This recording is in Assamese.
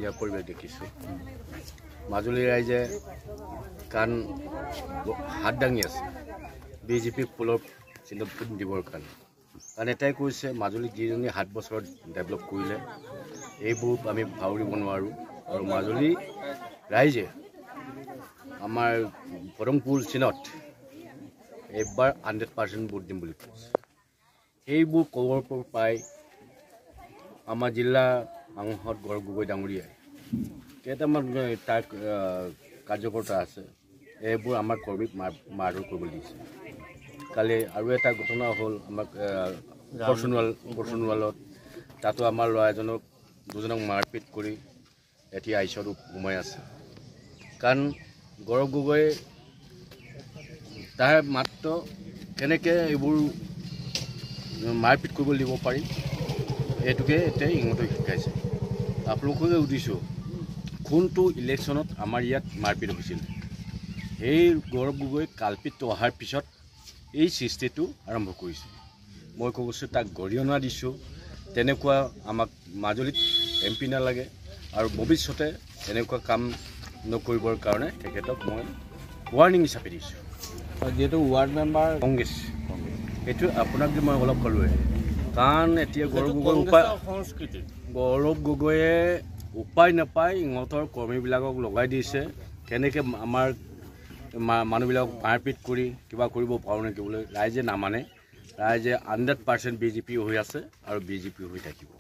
ইয়াৰ পৰিৱেশ দেখিছোঁ মাজুলী ৰাইজে কাণ হাত দাঙি আছে বিজেপি ফুলৰ চিহ্ন দিবৰ কাৰণে কাৰণ এটাই কৈছে মাজুলী যিজনী 7 বছৰত ডেভেলপ কৰিলে এইবোৰ আমি ভাউৰিব নোৱাৰোঁ আৰু মাজুলী ৰাইজে আমাৰ পদমপুৰ চিনত এইবাৰ 100% ভোট দিম বুলি কৈছে এইবোৰ ক'বৰ পৰা পাই আমাৰ জিলা সাংসদ গৌৰৱ গগৈ ডাঙৰীয়াই কেইটামান তাৰ কাৰ্যকৰ্তা আছে এইবোৰ আমাৰ কৰ্মীক মাৰধৰ কৰিবলৈ দিছে কালি আৰু এটা ঘটনা হ'ল আমাক পৰচুনৱালত তাতো আমাৰ ল'ৰা এজনক দুজনক মাৰপিট কৰি এতিয়া আইচত সোমাই আছে কাৰণ গৌৰৱ গগৈ তাৰ মাত্ৰ কেনেকৈ এইবোৰ মাৰপিট কৰিবলৈ দিব পাৰি এইটোকে এতিয়া ইংৰাজী শিকাইছে আপোনালোকে সুধিছোঁ কোনটো ইলেকশ্যনত আমাৰ ইয়াত মাৰপিট হৈছিল সেই গৌৰৱ গগৈ কালপিতটো অহাৰ পিছত এই সৃষ্টিটো আৰম্ভ কৰিছে মই কৈছোঁ তাক গৰিহণা দিছোঁ তেনেকুৱা আমাক মাজুলীত MP নালাগে আৰু ভৱিষ্যতে এনেকুৱা কাম নকৰিবৰ কাৰণে তেখেতক মই ৱাৰ্ণিং হিচাপে দিছোঁ যিহেতু ৱাৰ্ড মেম্বাৰ কংগ্ৰেছ এইটো আপোনাক মই অলপ ক'লোৱে কাৰণ এতিয়া গৌৰৱ গগৈয়ে উপায় নাপায় ইহঁতৰ কৰ্মীবিলাকক লগাই দিছে কেনেকৈ আমাৰ মানুহবিলাকক মাৰপিট কৰি কিবা কৰিব পাৰোঁ নেকি বুলি ৰাইজে নামানে ৰাইজে 100% BJP হৈ আছে আৰু BJP হৈ থাকিব